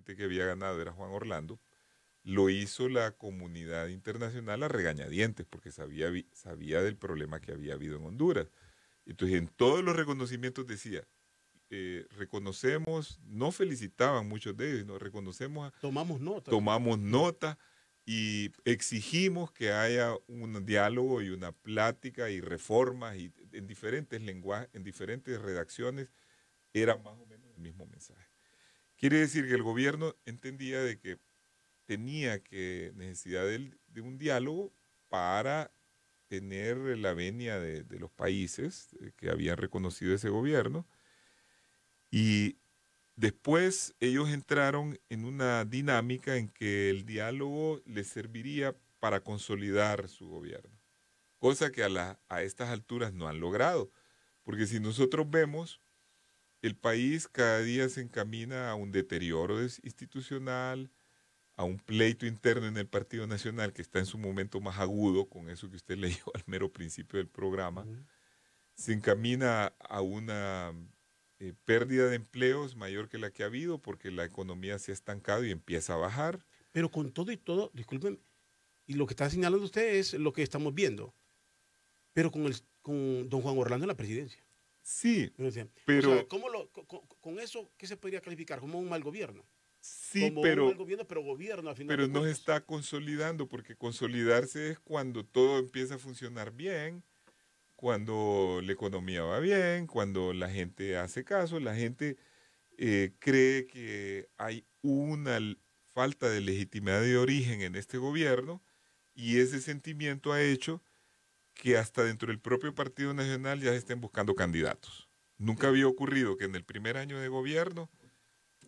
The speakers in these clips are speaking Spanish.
presidente que había ganado era Juan Orlando, lo hizo la comunidad internacional a regañadientes porque sabía del problema que había habido en Honduras. Entonces, en todos los reconocimientos decía, reconocemos, no felicitaban muchos de ellos, no reconocemos, Tomamos nota. tomamos nota y exigimos que haya un diálogo y una plática y reformas y en diferentes lenguajes, en diferentes redacciones, era más o menos el mismo mensaje. Quiere decir que el gobierno entendía de que tenía que necesidad de un diálogo para tener la venia de los países que habían reconocido ese gobierno y después ellos entraron en una dinámica en que el diálogo les serviría para consolidar su gobierno, cosa que a estas alturas no han logrado, porque si nosotros vemos, el país cada día se encamina a un deterioro institucional, a un pleito interno en el Partido Nacional que está en su momento más agudo, con eso que usted leyó al mero principio del programa, se encamina a una pérdida de empleos mayor que la que ha habido porque la economía se ha estancado y empieza a bajar. Pero con todo y todo, disculpen, y lo que está señalando usted es lo que estamos viendo, pero con don Juan Orlando en la presidencia. Sí, O sea, pero con eso, ¿qué se podría calificar? Como un mal gobierno. sí, Como un mal gobierno, pero gobierno al final pero de no se cuentas. está consolidando porque consolidarse es cuando todo empieza a funcionar bien, cuando la economía va bien, cuando la gente hace caso, la gente cree que hay una falta de legitimidad de origen en este gobierno y ese sentimiento ha hecho que hasta dentro del propio Partido Nacional ya se estén buscando candidatos. Nunca había ocurrido que en el primer año de gobierno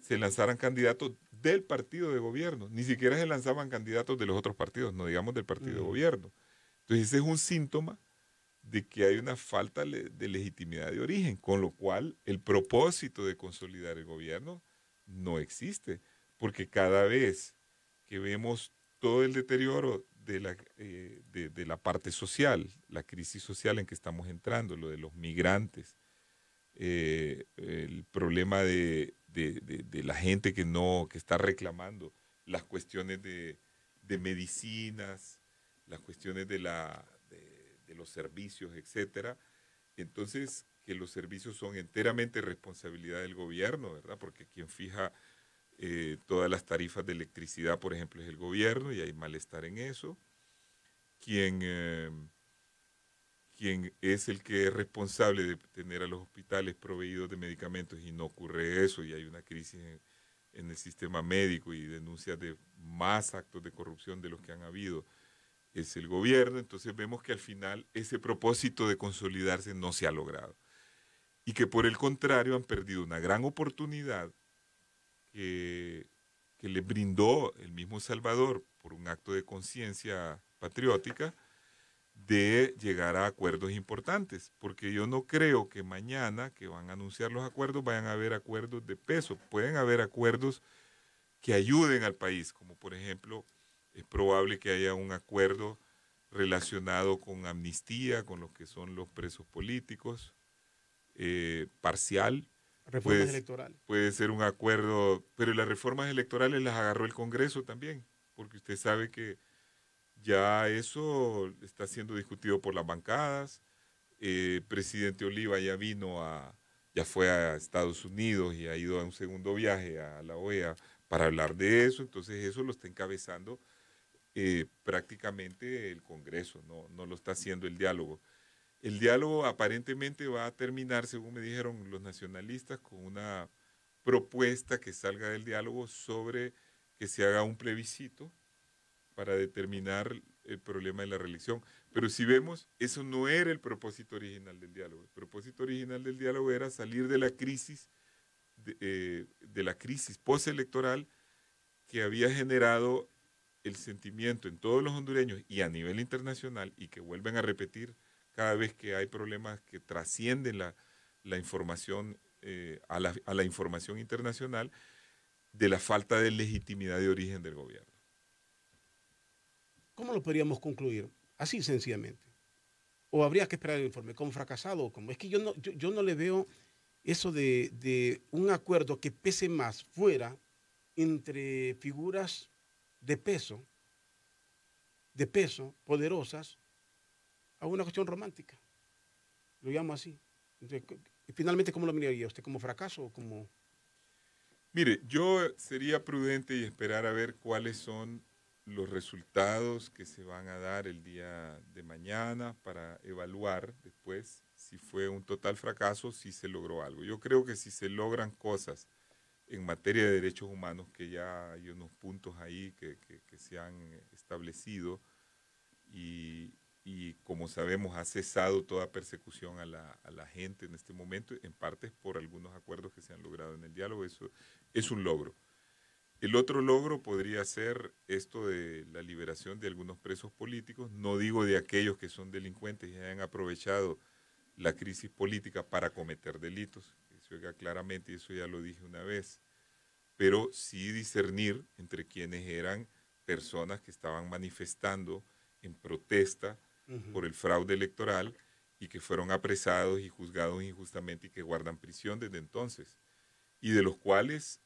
se lanzaran candidatos del partido de gobierno, ni siquiera se lanzaban candidatos de los otros partidos, no digamos del partido de gobierno. Entonces ese es un síntoma de que hay una falta de legitimidad de origen, con lo cual el propósito de consolidar el gobierno no existe, porque cada vez que vemos todo el deterioro de la parte social, la crisis social en que estamos entrando, lo de los migrantes, el problema de la gente que no, que está reclamando, las cuestiones de medicinas, las cuestiones de los servicios, etcétera. Entonces, que los servicios son enteramente responsabilidad del gobierno, ¿verdad? Porque quien fija todas las tarifas de electricidad, por ejemplo, es el gobierno y hay malestar en eso. Quien es el que es responsable de tener a los hospitales proveídos de medicamentos y no ocurre eso y hay una crisis en el sistema médico y denuncias de más actos de corrupción de los que han habido, es el gobierno. Entonces vemos que al final ese propósito de consolidarse no se ha logrado y que por el contrario han perdido una gran oportunidad que le brindó el mismo Salvador por un acto de conciencia patriótica de llegar a acuerdos importantes, porque yo no creo que mañana que van a anunciar los acuerdos vayan a haber acuerdos de peso, pueden haber acuerdos que ayuden al país, como por ejemplo es probable que haya un acuerdo relacionado con amnistía, con los que son los presos políticos, parcial, Reformas pues, electorales. puede ser un acuerdo, pero las reformas electorales las agarró el Congreso también, porque usted sabe que ya eso está siendo discutido por las bancadas. Presidente Oliva ya fue a Estados Unidos y ha ido a un segundo viaje a la OEA para hablar de eso. Entonces eso lo está encabezando prácticamente el Congreso, no lo está haciendo el diálogo. El diálogo aparentemente va a terminar, según me dijeron los nacionalistas, con una propuesta que salga del diálogo sobre que se haga un plebiscito para determinar el problema de la reelección. Pero si vemos, eso no era el propósito original del diálogo. El propósito original del diálogo era salir de la crisis postelectoral que había generado el sentimiento en todos los hondureños y a nivel internacional y que vuelven a repetir cada vez que hay problemas que trascienden la información a la información internacional de la falta de legitimidad de origen del gobierno. ¿Cómo lo podríamos concluir? Así sencillamente. ¿O habría que esperar el informe? ¿Como fracasado? Como? Es que yo no le veo eso de un acuerdo que pese más fuera entre figuras de poderosas, a una cuestión romántica. Lo llamo así. Entonces, finalmente, ¿cómo lo miraría usted? ¿Como fracaso o como...? Mire, yo sería prudente y esperar a ver cuáles son los resultados que se van a dar el día de mañana para evaluar después si fue un total fracaso, si se logró algo. Yo creo que si se logran cosas en materia de derechos humanos, que ya hay unos puntos ahí que se han establecido y, y como sabemos ha cesado toda persecución a la gente en este momento, en parte por algunos acuerdos que se han logrado en el diálogo, eso es un logro. El otro logro podría ser esto de la liberación de algunos presos políticos, no digo de aquellos que son delincuentes y hayan aprovechado la crisis política para cometer delitos, que se oiga claramente, y eso ya lo dije una vez, pero sí discernir entre quienes eran personas que estaban manifestando en protesta por el fraude electoral y que fueron apresados y juzgados injustamente y que guardan prisión desde entonces, y de los cuales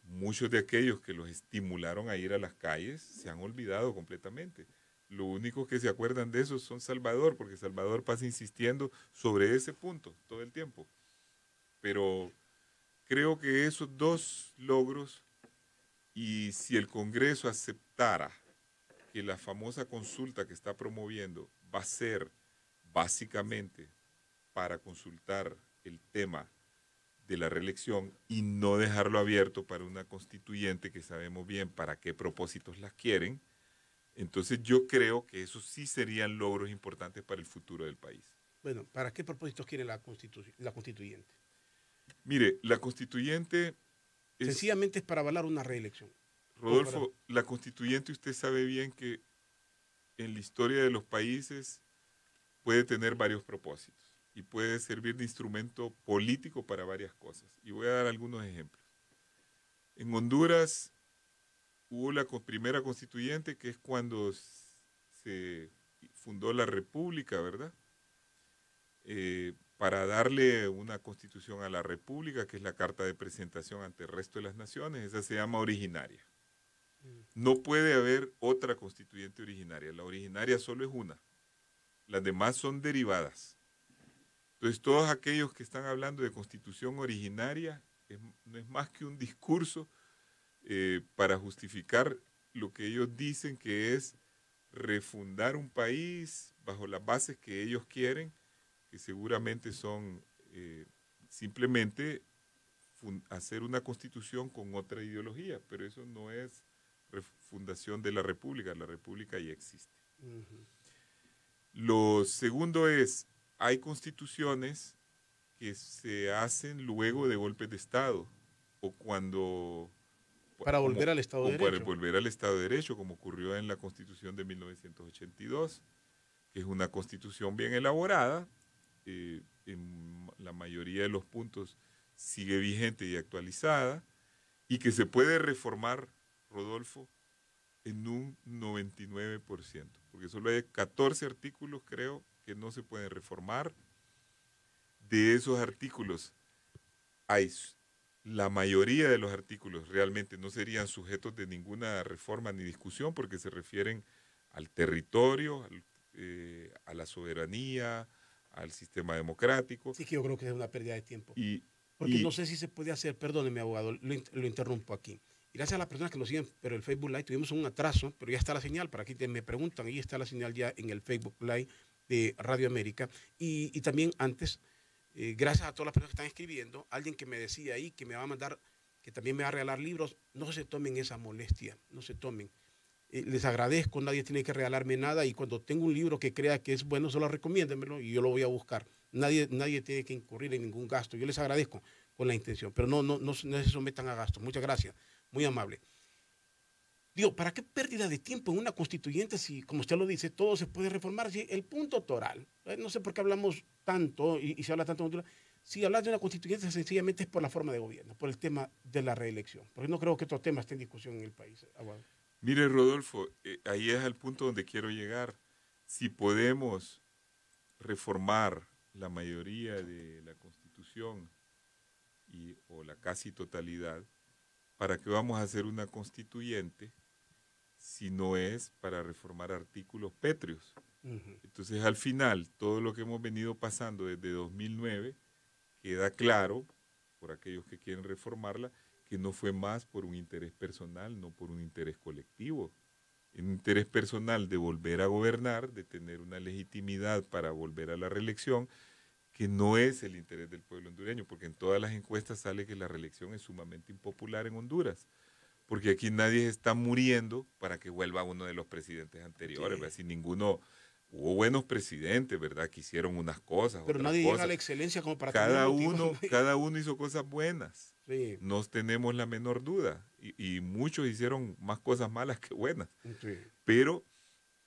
muchos de aquellos que los estimularon a ir a las calles se han olvidado completamente. Lo único que se acuerdan de eso son Salvador, porque Salvador pasa insistiendo sobre ese punto todo el tiempo. Pero creo que esos dos logros, y si el Congreso aceptara que la famosa consulta que está promoviendo va a ser básicamente para consultar el tema de la reelección y no dejarlo abierto para una constituyente que sabemos bien para qué propósitos las quieren, entonces yo creo que esos sí serían logros importantes para el futuro del país. Bueno, ¿para qué propósitos quiere la constituyente? Mire, la constituyente es, Sencillamente es para avalar una reelección. Para... Rodolfo, la constituyente usted sabe bien que en la historia de los países puede tener varios propósitos y puede servir de instrumento político para varias cosas. Y voy a dar algunos ejemplos. En Honduras hubo la primera constituyente, que es cuando se fundó la República, ¿verdad? Para darle una constitución a la República, que es la carta de presentación ante el resto de las naciones, esa se llama originaria. No puede haber otra constituyente originaria, la originaria solo es una, las demás son derivadas. Entonces todos aquellos que están hablando de constitución originaria no es más que un discurso para justificar lo que ellos dicen que es refundar un país bajo las bases que ellos quieren, que seguramente son simplemente hacer una constitución con otra ideología, pero eso no es refundación de la república ya existe. Lo segundo es, hay constituciones que se hacen luego de golpes de Estado o cuando... Para volver al Estado de Derecho. Para volver al Estado de Derecho, como ocurrió en la Constitución de 1982, que es una constitución bien elaborada, en la mayoría de los puntos sigue vigente y actualizada, y que se puede reformar, Rodolfo, en un 99%, porque solo hay 14 artículos, creo, que no se pueden reformar. De esos artículos, la mayoría de los artículos realmente no serían sujetos de ninguna reforma ni discusión porque se refieren al territorio, a la soberanía, al sistema democrático. Sí, que yo creo que es una pérdida de tiempo. Porque no sé si se puede hacer, perdóneme, abogado, lo interrumpo aquí. Y gracias a las personas que nos siguen, pero el Facebook Live tuvimos un atraso, pero ya está la señal, para que me preguntan, ahí está la señal ya en el Facebook Live de Radio América. Y también antes, gracias a todas las personas que están escribiendo, alguien que me decía ahí que me va a mandar, que también me va a regalar libros, no se tomen esa molestia, no se tomen. Les agradezco, nadie tiene que regalarme nada y cuando tengo un libro que crea que es bueno, solo recomiéndenmelo y yo lo voy a buscar. Nadie tiene que incurrir en ningún gasto. Yo les agradezco con la intención, pero no se sometan a gastos. Muchas gracias, muy amable. Digo, ¿para qué pérdida de tiempo en una constituyente si, como usted lo dice, todo se puede reformar? Si el punto toral, no sé por qué hablamos tanto y se habla tanto, si hablar de una constituyente sencillamente es por la forma de gobierno, por el tema de la reelección, porque no creo que otro tema esté en discusión en el país. Mire, Rodolfo, ahí es el punto donde quiero llegar. Si podemos reformar la mayoría de la Constitución o la casi totalidad, ¿para qué vamos a hacer una constituyente si no es para reformar artículos pétreos? Entonces, al final, todo lo que hemos venido pasando desde 2009 queda claro, por aquellos que quieren reformarla, que no fue más por un interés personal, no por un interés colectivo. Un interés personal de volver a gobernar, de tener una legitimidad para volver a la reelección, que no es el interés del pueblo hondureño, porque en todas las encuestas sale que la reelección es sumamente impopular en Honduras, porque aquí nadie está muriendo para que vuelva uno de los presidentes anteriores, así ninguno. Hubo buenos presidentes, ¿verdad? Que hicieron unas cosas, pero otras nadie cosas. llega a la excelencia como para cada uno hizo cosas buenas. Sí. No tenemos la menor duda. Y muchos hicieron más cosas malas que buenas. Sí. Pero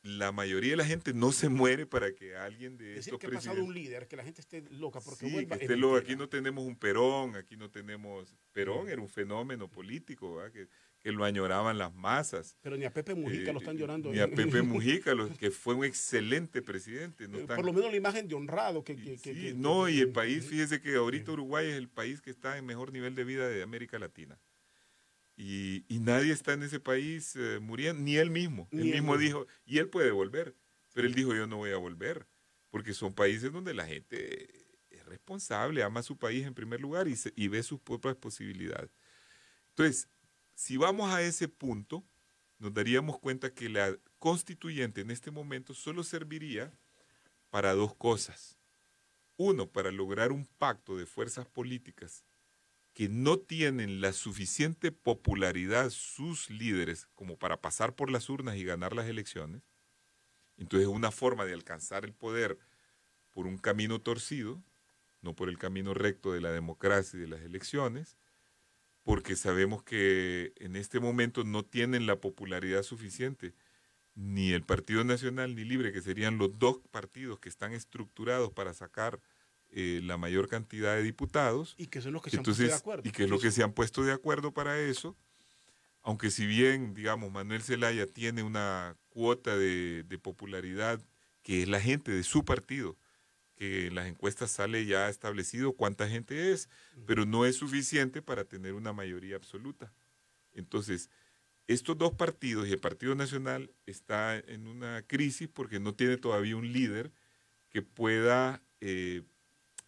la mayoría de la gente no se muere para que alguien de estos que ha pasado un líder, que la gente esté loca porque sí, vuelva. Que esté loca. Aquí no tenemos un Perón, aquí no tenemos... Perón era un fenómeno político, ¿verdad? Que lo añoraban las masas. Pero ni a Pepe Mujica lo están llorando. Ni a Pepe Mujica, que fue un excelente presidente. No por lo menos la imagen de honrado. Y el país, fíjese que ahorita Uruguay es el país que está en mejor nivel de vida de América Latina. Y nadie está en ese país muriendo, ni él mismo. Él mismo dijo, y él puede volver, pero él dijo, yo no voy a volver, porque son países donde la gente es responsable, ama a su país en primer lugar y ve sus propias posibilidades. Entonces, si vamos a ese punto, nos daríamos cuenta que la constituyente en este momento solo serviría para dos cosas. Uno, para lograr un pacto de fuerzas políticas que no tienen la suficiente popularidad sus líderes como para pasar por las urnas y ganar las elecciones. Entonces es una forma de alcanzar el poder por un camino torcido, no por el camino recto de la democracia y de las elecciones, porque sabemos que en este momento no tienen la popularidad suficiente ni el Partido Nacional ni Libre, que serían los dos partidos que están estructurados para sacar la mayor cantidad de diputados. Y que son los que se han puesto de acuerdo. Y que es lo que se han puesto de acuerdo para eso. Aunque si bien, digamos, Manuel Zelaya tiene una cuota de popularidad que es la gente de su partido, que en las encuestas sale ya establecido cuánta gente es, pero no es suficiente para tener una mayoría absoluta. Entonces, estos dos partidos y el Partido Nacional está en una crisis porque no tiene todavía un líder que pueda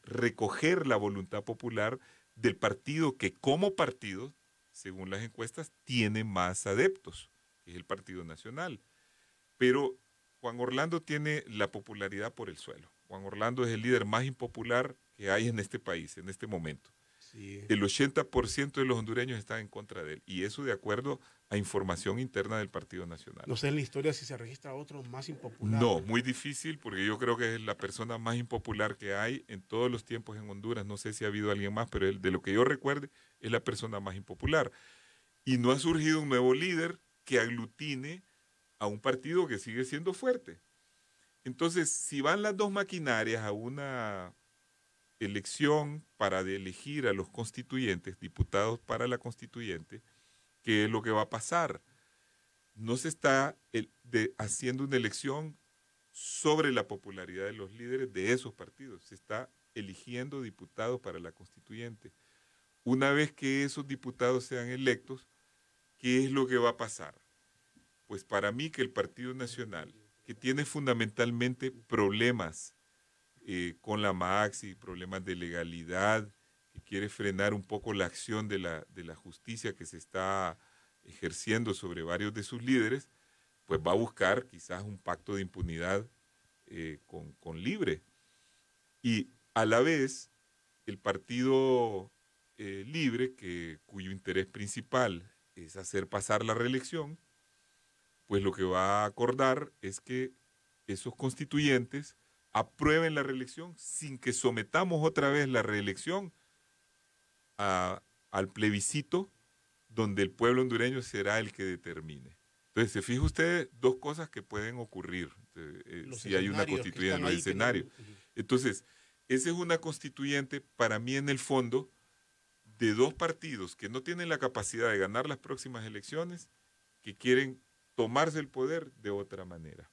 recoger la voluntad popular del partido que como partido, según las encuestas, tiene más adeptos, que es el Partido Nacional. Pero Juan Orlando tiene la popularidad por el suelo. Juan Orlando es el líder más impopular que hay en este país, en este momento. Sí. El 80% de los hondureños están en contra de él, y eso de acuerdo a información interna del Partido Nacional. No sé en la historia si se registra otro más impopular. No, muy difícil, porque yo creo que es la persona más impopular que hay en todos los tiempos en Honduras. No sé si ha habido alguien más, pero él, de lo que yo recuerde, es la persona más impopular. Y no ha surgido un nuevo líder que aglutine a un partido que sigue siendo fuerte. Entonces, si van las dos maquinarias a una elección para elegir a los constituyentes, diputados para la constituyente, ¿qué es lo que va a pasar? No se está haciendo una elección sobre la popularidad de los líderes de esos partidos, se está eligiendo diputados para la constituyente. Una vez que esos diputados sean electos, ¿qué es lo que va a pasar? Pues para mí que el Partido Nacional, que tiene fundamentalmente problemas con la Maxi, problemas de legalidad, que quiere frenar un poco la acción de la justicia que se está ejerciendo sobre varios de sus líderes, pues va a buscar quizás un pacto de impunidad con Libre. Y a la vez, el Partido Libre, cuyo interés principal es hacer pasar la reelección, pues lo que va a acordar es que esos constituyentes aprueben la reelección sin que sometamos otra vez la reelección al plebiscito donde el pueblo hondureño será el que determine. Entonces, se fija usted dos cosas que pueden ocurrir si hay una constituyente en los escenarios. Entonces, esa es una constituyente para mí en el fondo de dos partidos que no tienen la capacidad de ganar las próximas elecciones, que quieren tomarse el poder de otra manera.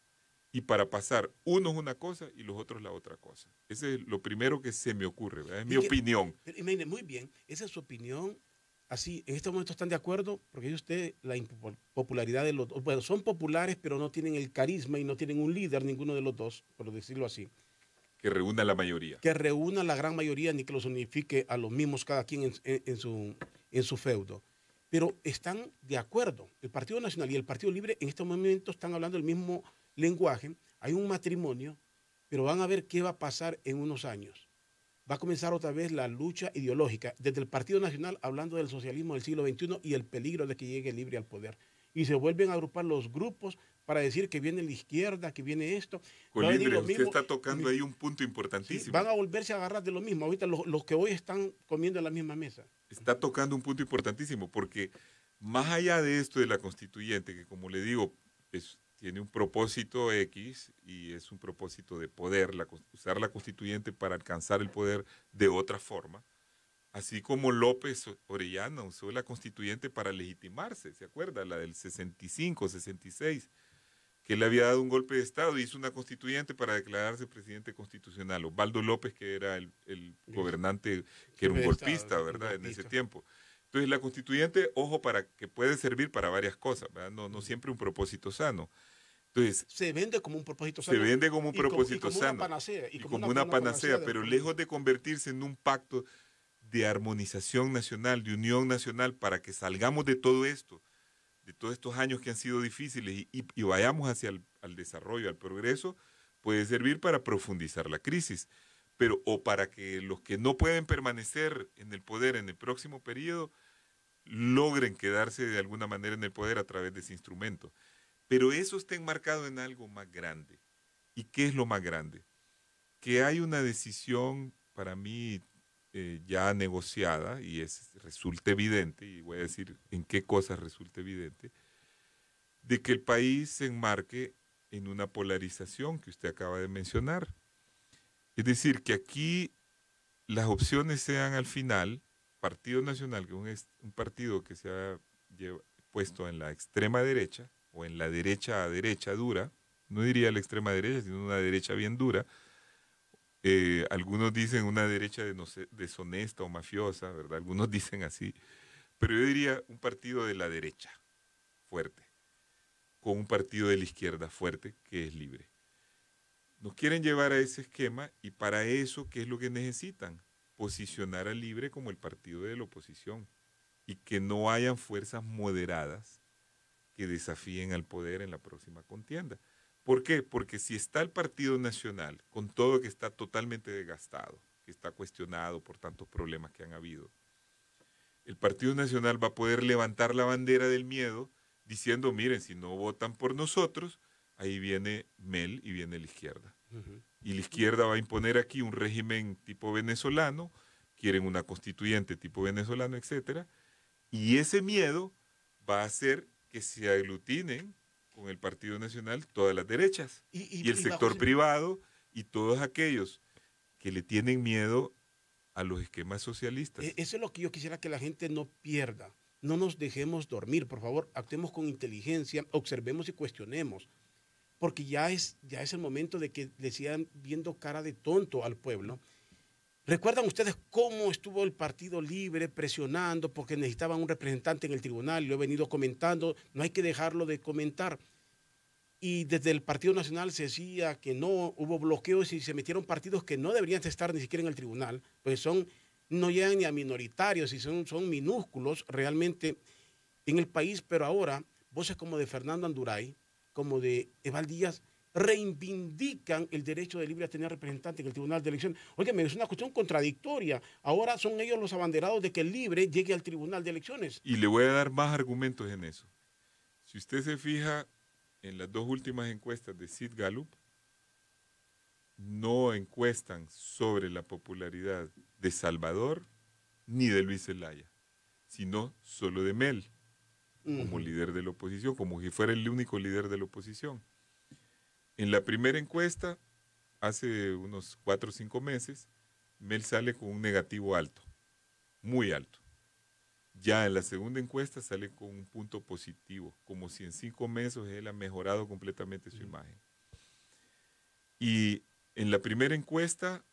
Y para pasar, unos una cosa y los otros la otra cosa. Ese es lo primero que se me ocurre, ¿verdad? Es mi opinión. Muy bien, esa es su opinión así, en este momento están de acuerdo, porque dice usted la impopularidad de los dos. Bueno, son populares, pero no tienen el carisma y no tienen un líder, ninguno de los dos, por decirlo así. Que reúna la mayoría. Que reúna la gran mayoría, ni que los unifique a los mismos cada quien en su feudo. Pero están de acuerdo. El Partido Nacional y el Partido Libre en este momento están hablando el mismo lenguaje. Hay un matrimonio, pero van a ver qué va a pasar en unos años. Va a comenzar otra vez la lucha ideológica, desde el Partido Nacional hablando del socialismo del siglo XXI y el peligro de que llegue Libre al poder. Y se vuelven a agrupar los grupos para decir que viene la izquierda, que viene esto. Colindres, usted está tocando ahí un punto importantísimo. Sí, van a volverse a agarrar de lo mismo. Ahorita los que hoy están comiendo en la misma mesa. Está tocando un punto importantísimo, porque más allá de esto de la constituyente, que como le digo, tiene un propósito X y es un propósito de poder, usar la constituyente para alcanzar el poder de otra forma, así como López Orellana usó la constituyente para legitimarse, ¿se acuerda? La del 65, 66, que él había dado un golpe de Estado y hizo una constituyente para declararse presidente constitucional. Osvaldo López, que era el gobernante, que era un golpista, ¿verdad? En ese tiempo. Entonces la constituyente, ojo, para que puede servir para varias cosas, ¿verdad? No siempre un propósito sano. Entonces, se vende como un propósito sano. Se vende como un propósito sano. Y como una panacea, pero lejos de convertirse en un pacto de armonización nacional, de unión nacional, para que salgamos de todo esto, de todos estos años que han sido difíciles y vayamos hacia el desarrollo, al progreso, puede servir para profundizar la crisis, pero o para que los que no pueden permanecer en el poder en el próximo periodo logren quedarse de alguna manera en el poder a través de ese instrumento. Pero eso está enmarcado en algo más grande. ¿Y qué es lo más grande? Que hay una decisión, para mí, ya negociada, y resulta evidente, y voy a decir en qué cosas resulta evidente, de que el país se enmarque en una polarización que usted acaba de mencionar. Es decir, que aquí las opciones sean al final, Partido Nacional, que es un partido que se ha puesto en la extrema derecha, o en la derecha a derecha dura, no diría la extrema derecha, sino una derecha bien dura. Algunos dicen una derecha deshonesta o mafiosa, ¿verdad? Algunos dicen así, pero yo diría un partido de la derecha fuerte, con un partido de la izquierda fuerte que es Libre. Nos quieren llevar a ese esquema y para eso, ¿qué es lo que necesitan? Posicionar a Libre como el partido de la oposición y que no hayan fuerzas moderadas que desafíen al poder en la próxima contienda. ¿Por qué? Porque si está el Partido Nacional, con todo que está totalmente desgastado, que está cuestionado por tantos problemas que han habido, el Partido Nacional va a poder levantar la bandera del miedo diciendo, miren, si no votan por nosotros, ahí viene Mel y viene la izquierda. Y la izquierda va a imponer aquí un régimen tipo venezolano, quieren una constituyente tipo venezolano, etc. Y ese miedo va a hacer que se aglutinen con el Partido Nacional todas las derechas y el sector privado y todos aquellos que le tienen miedo a los esquemas socialistas. Eso es lo que yo quisiera que la gente no pierda. No nos dejemos dormir, por favor, actuemos con inteligencia, observemos y cuestionemos, porque ya es el momento de que le sigan viendo cara de tonto al pueblo. ¿Recuerdan ustedes cómo estuvo el Partido Libre presionando porque necesitaban un representante en el tribunal? Lo he venido comentando, no hay que dejarlo de comentar. Y desde el Partido Nacional se decía que no, hubo bloqueos y se metieron partidos que no deberían estar ni siquiera en el tribunal, pues no llegan ni a minoritarios y son minúsculos realmente en el país, pero ahora voces como de Fernando Anduray, como de Eval Díaz, reivindican el derecho de Libre a tener representante en el Tribunal de Elecciones. Oye, es una cuestión contradictoria. Ahora son ellos los abanderados de que el Libre llegue al Tribunal de Elecciones. Y le voy a dar más argumentos en eso. Si usted se fija en las dos últimas encuestas de Sid Gallup, no encuestan sobre la popularidad de Salvador ni de Luis Zelaya, sino solo de Mel, como líder de la oposición, como si fuera el único líder de la oposición. En la primera encuesta, hace unos 4 o 5 meses, Mel sale con un negativo alto, muy alto. Ya en la segunda encuesta sale con un punto positivo, como si en 5 meses él ha mejorado completamente su imagen. Y en la primera encuesta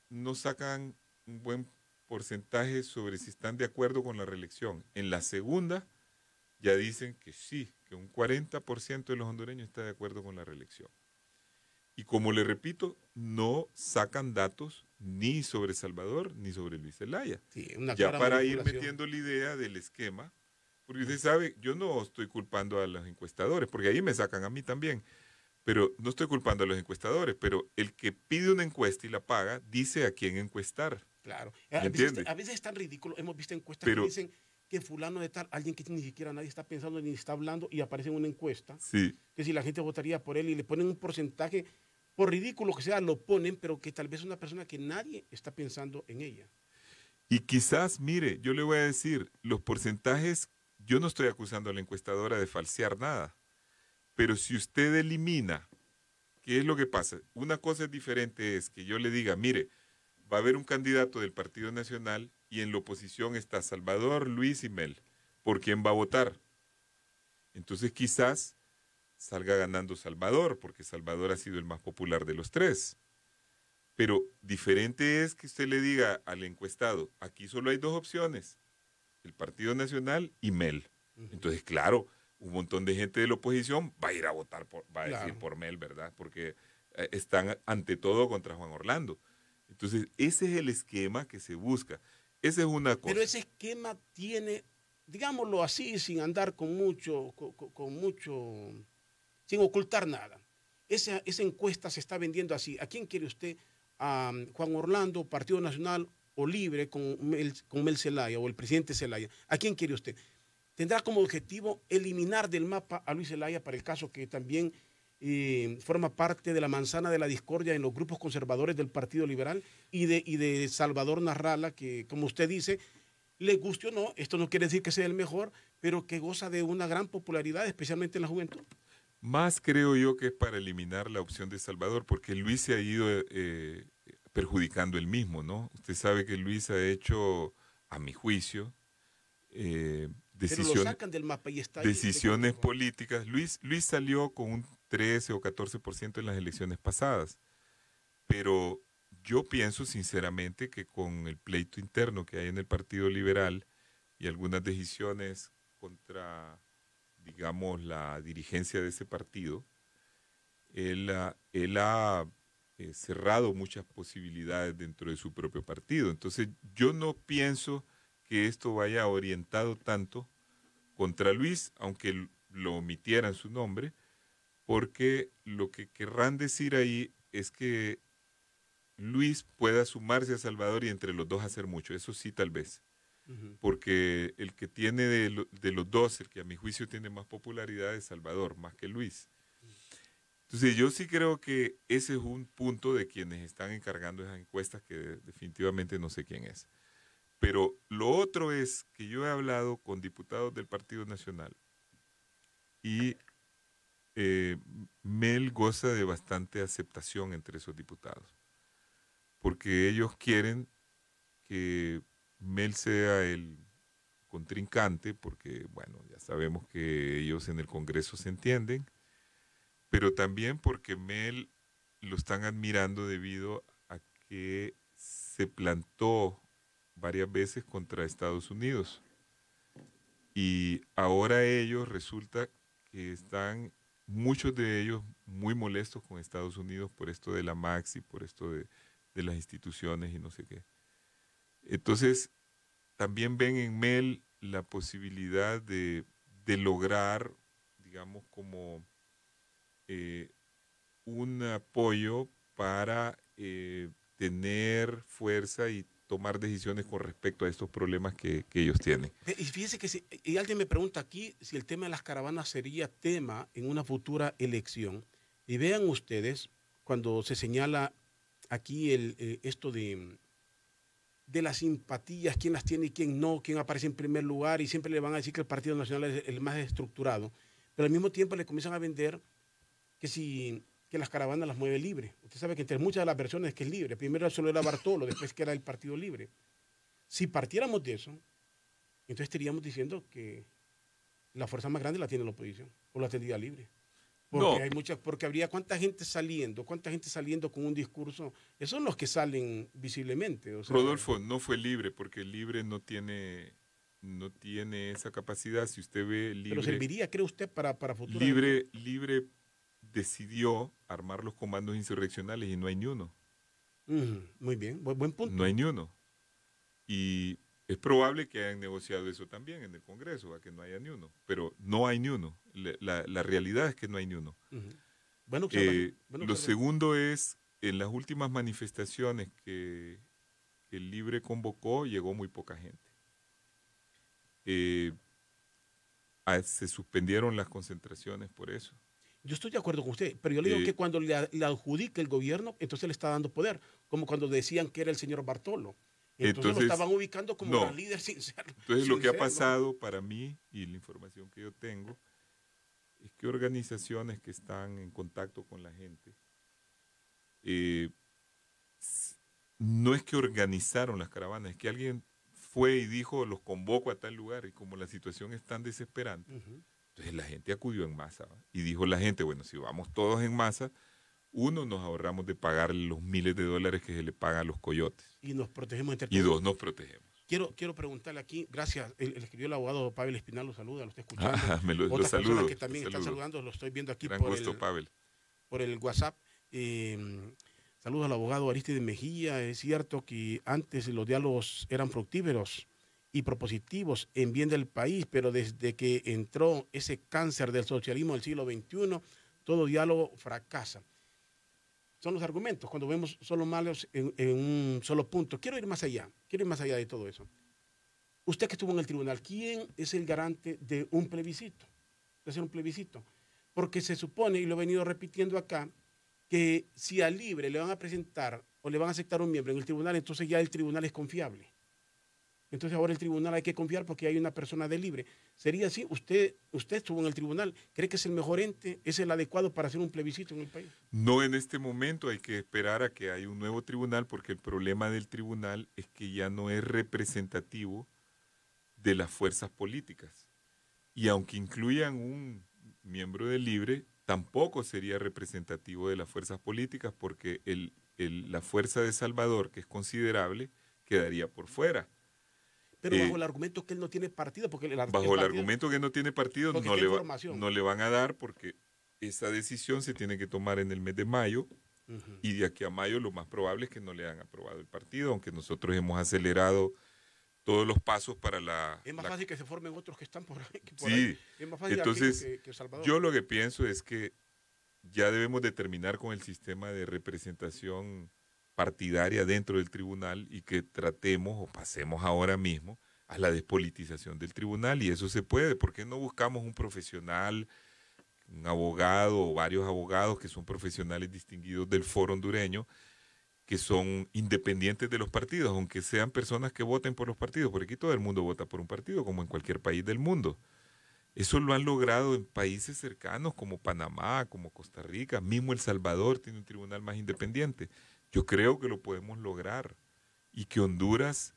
no sacan un buen porcentajes sobre si están de acuerdo con la reelección. En la segunda ya dicen que sí, que un 40% de los hondureños está de acuerdo con la reelección. Y como le repito, no sacan datos ni sobre Salvador ni sobre Luis Zelaya. Sí, una ya para ir manipulación. metiendo la idea del esquema, porque usted sabe, yo no estoy culpando a los encuestadores, porque ahí me sacan a mí también, pero no estoy culpando a los encuestadores, pero el que pide una encuesta y la paga, dice a quién encuestar. Claro. ¿Me entiende? A veces es tan ridículo, hemos visto encuestas pero, que dicen que fulano de tal, alguien que ni siquiera nadie está pensando ni está hablando, y aparece en una encuesta, sí. que si la gente votaría por él y le ponen un porcentaje, por ridículo que sea, lo ponen, pero que tal vez es una persona que nadie está pensando en ella. Y quizás, mire, yo le voy a decir, los porcentajes, yo no estoy acusando a la encuestadora de falsear nada, pero si usted elimina, ¿qué es lo que pasa? Una cosa diferente es que yo le diga, mire, va a haber un candidato del Partido Nacional y en la oposición está Salvador, Luis y Mel. ¿Por quién va a votar? Entonces quizás salga ganando Salvador, porque Salvador ha sido el más popular de los tres. Pero diferente es que usted le diga al encuestado, aquí solo hay dos opciones, el Partido Nacional y Mel. Entonces, claro, un montón de gente de la oposición va a ir a votar, va a decir por Mel, ¿verdad? Porque están ante todo contra Juan Orlando. Entonces, ese es el esquema que se busca. Esa es una cosa. Pero ese esquema tiene, digámoslo así, sin andar con mucho, sin ocultar nada. Esa encuesta se está vendiendo así. ¿A quién quiere usted? ¿A Juan Orlando, Partido Nacional o Libre con Mel Zelaya o el presidente Zelaya? ¿A quién quiere usted? Tendrá como objetivo eliminar del mapa a Luis Zelaya para el caso que también forma parte de la manzana de la discordia en los grupos conservadores del Partido Liberal y de Salvador Narrala, que como usted dice, le guste o no, esto no quiere decir que sea el mejor, pero que goza de una gran popularidad, especialmente en la juventud. Más creo yo que es para eliminar la opción de Salvador, porque Luis se ha ido perjudicando él mismo, ¿no? Usted sabe que Luis ha hecho, a mi juicio, decisiones, pero lo sacan del mapa y está ahí decisiones políticas. Luis salió con un 13 o 14% en las elecciones pasadas, pero yo pienso sinceramente que con el pleito interno que hay en el Partido Liberal y algunas decisiones contra, digamos, la dirigencia de ese partido, él ha cerrado muchas posibilidades dentro de su propio partido. Entonces, yo no pienso que esto vaya orientado tanto contra Luis, aunque lo omitieran su nombre, porque lo que querrán decir ahí es que Luis pueda sumarse a Salvador y entre los dos hacer mucho. Eso sí, tal vez. Porque el que tiene de los dos, el que a mi juicio tiene más popularidad es Salvador, más que Luis. Entonces yo sí creo que ese es un punto de quienes están encargando esas encuestas que definitivamente no sé quién es. Pero lo otro es que yo he hablado con diputados del Partido Nacional y Mel goza de bastante aceptación entre esos diputados, porque ellos quieren que Mel sea el contrincante, porque, bueno, ya sabemos que ellos en el Congreso se entienden, pero también porque Mel lo están admirando debido a que se plantó varias veces contra Estados Unidos. Y ahora ellos resulta que están, muchos de ellos, muy molestos con Estados Unidos por esto de la Maxi, por esto de las instituciones y no sé qué. Entonces, también ven en Mel la posibilidad de lograr, digamos, como un apoyo para tener fuerza y tomar decisiones con respecto a estos problemas que ellos tienen. Y fíjese que y alguien me pregunta aquí si el tema de las caravanas sería tema en una futura elección. Y vean ustedes, cuando se señala aquí esto de las simpatías, quién las tiene y quién no, quién aparece en primer lugar, y siempre le van a decir que el Partido Nacional es el más estructurado, pero al mismo tiempo le comienzan a vender que las caravanas las mueve Libre. Usted sabe que entre muchas de las versiones que es Libre, primero solo era Bartolo, después que era el Partido Libre. Si partiéramos de eso, entonces estaríamos diciendo que la fuerza más grande la tiene la oposición, o la tendría Libre. Porque hay muchas, porque habría cuánta gente saliendo con un discurso. Esos son los que salen visiblemente. O sea, Rodolfo, no fue Libre, porque Libre no tiene esa capacidad. Si usted ve Libre. Pero serviría, cree usted, para futuras. Libre decidió armar los comandos insurreccionales y no hay ni uno. Muy bien, buen punto. No hay ni uno. Y es probable que hayan negociado eso también en el Congreso, a que no haya ni uno. Pero no hay ni uno. La realidad es que no hay ni uno. Bueno, lo segundo es, en las últimas manifestaciones que el Libre convocó, llegó muy poca gente. Se suspendieron las concentraciones por eso. Yo estoy de acuerdo con usted, pero yo le digo que cuando le adjudica el gobierno, entonces le está dando poder, como cuando decían que era el señor Bartolo. Entonces lo estaban ubicando como gran líder sincero. Entonces lo que ha pasado para mí, y la información que yo tengo, es que organizaciones que están en contacto con la gente, no es que organizaron las caravanas, es que alguien fue y dijo, los convoco a tal lugar, y como la situación es tan desesperante, entonces la gente acudió en masa, ¿va? Y dijo la gente, bueno, si vamos todos en masa, uno, nos ahorramos de pagar los miles de dólares que se le pagan a los coyotes. Y nos protegemos entre todos. Y dos, nos protegemos. Quiero preguntarle aquí, gracias, le escribió el abogado Pavel Espinal, lo saluda, lo está escuchando. Lo saludo. Que también están saludando, lo estoy viendo aquí por el WhatsApp. Saludos al abogado Aristide Mejía. Es cierto que antes los diálogos eran fructíferos y propositivos en bien del país, pero desde que entró ese cáncer del socialismo del siglo XXI, todo diálogo fracasa. Son los argumentos, cuando vemos solo malos en un solo punto. Quiero ir más allá de todo eso. Usted que estuvo en el tribunal, ¿quién es el garante de un plebiscito? De hacer un plebiscito. Porque se supone, y lo he venido repitiendo acá, que si al Libre le van a presentar o le van a aceptar un miembro en el tribunal, entonces ya el tribunal es confiable. Entonces ahora el tribunal hay que confiar porque hay una persona de Libre. ¿Sería así? ¿Usted estuvo en el tribunal? ¿Cree que es el mejor ente? ¿Es el adecuado para hacer un plebiscito en el país? No en este momento, hay que esperar a que haya un nuevo tribunal, porque el problema del tribunal es que ya no es representativo de las fuerzas políticas. Y aunque incluyan un miembro de Libre, tampoco sería representativo de las fuerzas políticas, porque la fuerza de Salvador, que es considerable, quedaría por fuera. Pero bajo el argumento que él no tiene partido, porque el argumento que no tiene partido no le van a dar, porque esa decisión se tiene que tomar en el mes de mayo, y de aquí a mayo lo más probable es que no le han aprobado el partido, aunque nosotros hemos acelerado todos los pasos para la... Es más fácil que se formen otros que están por ahí. Sí, es más fácil entonces que Salvador. Yo lo que pienso es que ya debemos de terminar con el sistema de representación partidaria dentro del tribunal y que tratemos o pasemos ahora mismo a la despolitización del tribunal, y eso se puede. ¿Por qué no buscamos un profesional, un abogado o varios abogados que son profesionales distinguidos del foro hondureño, que son independientes de los partidos, aunque sean personas que voten por los partidos? Porque aquí todo el mundo vota por un partido, como en cualquier país del mundo. Eso lo han logrado en países cercanos como Panamá, como Costa Rica, mismo El Salvador tiene un tribunal más independiente. Yo creo que lo podemos lograr, y que Honduras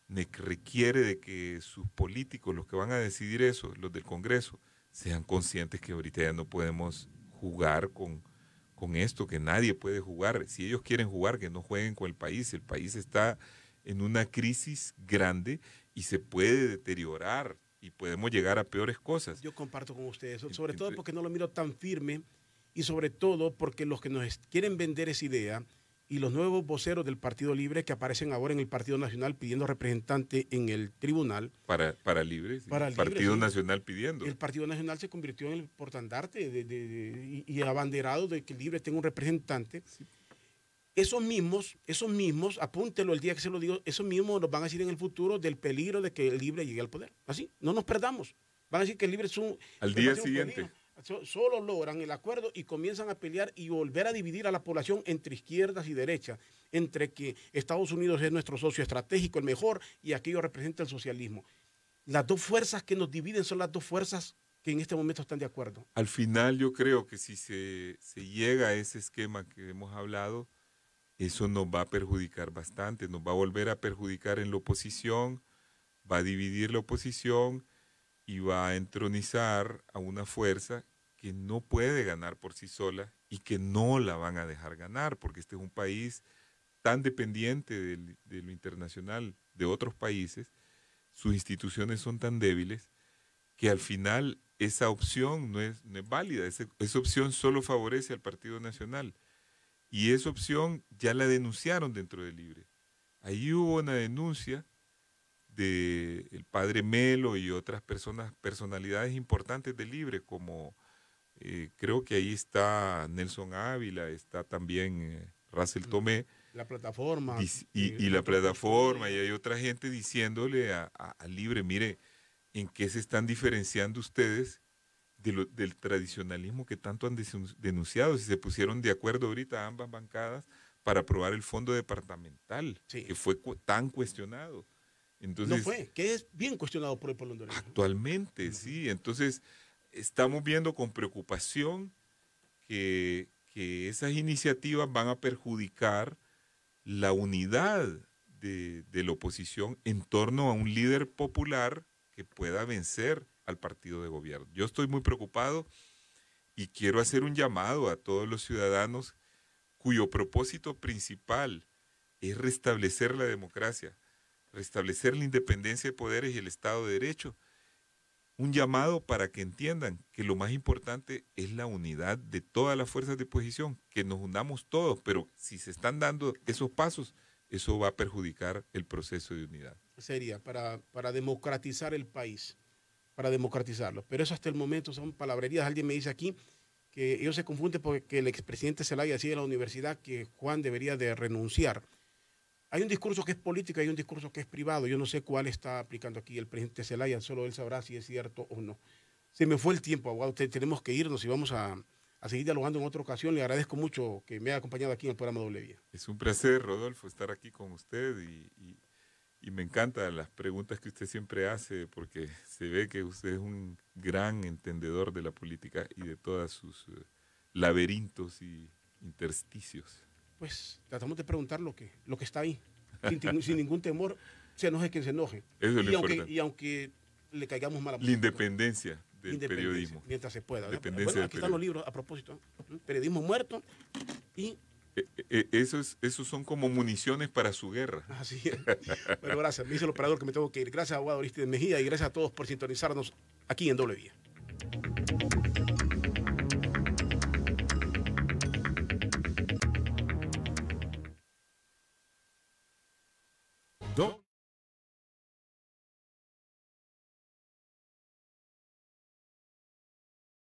requiere de que sus políticos, los que van a decidir eso, los del Congreso, sean conscientes que ahorita ya no podemos jugar con esto, que nadie puede jugar. Si ellos quieren jugar, que no jueguen con el país. El país está en una crisis grande y se puede deteriorar y podemos llegar a peores cosas. Yo comparto con ustedes, sobre todo porque no lo miro tan firme, y sobre todo porque los que nos quieren vender esa idea y los nuevos voceros del Partido Libre que aparecen ahora en el Partido Nacional pidiendo representante en el tribunal. Para Libre, sí. Para Partido Libre, Nacional pidiendo. El Partido Nacional se convirtió en el portandarte y abanderado de que Libre tenga un representante. Sí. Esos mismos, apúntelo el día que se lo digo, esos mismos nos van a decir en el futuro del peligro de que el Libre llegue al poder. Así, no nos perdamos. Van a decir que el Libre es un... Al día siguiente. Solo logran el acuerdo y comienzan a pelear y volver a dividir a la población entre izquierdas y derechas, entre que Estados Unidos es nuestro socio estratégico, el mejor, y aquello representa el socialismo. Las dos fuerzas que nos dividen son las dos fuerzas que en este momento están de acuerdo. Al final yo creo que si se llega a ese esquema que hemos hablado, eso nos va a perjudicar bastante, nos va a volver a perjudicar en la oposición, va a dividir la oposición y va a entronizar a una fuerza que no puede ganar por sí sola y que no la van a dejar ganar, porque este es un país tan dependiente de lo internacional de otros países, sus instituciones son tan débiles, que al final esa opción no es válida, esa opción solo favorece al Partido Nacional. Y esa opción ya la denunciaron dentro de Libre. Ahí hubo una denuncia del padre Melo y otras personalidades importantes de Libre, como creo que ahí está Nelson Ávila, está también Russell Tomé. La plataforma. Y la plataforma, y hay otra gente diciéndole a Libre, mire, ¿en qué se están diferenciando ustedes del tradicionalismo que tanto han denunciado? Si se pusieron de acuerdo ahorita ambas bancadas para aprobar el fondo departamental, que fue tan cuestionado. Entonces, no fue, que es bien cuestionado por el pueblo hondureño. Actualmente, sí. Entonces, estamos viendo con preocupación que esas iniciativas van a perjudicar la unidad de la oposición en torno a un líder popular que pueda vencer al partido de gobierno. Yo estoy muy preocupado y quiero hacer un llamado a todos los ciudadanos cuyo propósito principal es restablecer la democracia, restablecer la independencia de poderes y el Estado de Derecho. Un llamado para que entiendan que lo más importante es la unidad de todas las fuerzas de oposición, que nos unamos todos, pero si se están dando esos pasos, eso va a perjudicar el proceso de unidad. Sería para democratizar el país, para democratizarlo. Pero eso hasta el momento son palabrerías. Alguien me dice aquí que ellos se confunden porque el expresidente Zelaya decía en la universidad que Juan debería de renunciar. Hay un discurso que es político y hay un discurso que es privado. Yo no sé cuál está aplicando aquí el presidente Zelaya, solo él sabrá si es cierto o no. Se me fue el tiempo, abogado. Tenemos que irnos y vamos a seguir dialogando en otra ocasión. Le agradezco mucho que me haya acompañado aquí en el programa Doble Vía. Es un placer, Rodolfo, estar aquí con usted y me encantan las preguntas que usted siempre hace porque se ve que usted es un gran entendedor de la política y de todos sus laberintos y intersticios. Pues tratamos de preguntar lo que está ahí, sin ningún temor, se enoje quien se enoje. Eso es lo importante. Y aunque le caigamos mal a la independencia del periodismo. Mientras se pueda. Bueno, aquí están los libros a propósito. Periodismo muerto y... Esos son como municiones para su guerra. Así es. Bueno, gracias. Me dice el operador que me tengo que ir. Gracias, abogado Aristides Mejía, y gracias a todos por sintonizarnos aquí en Doble Vía.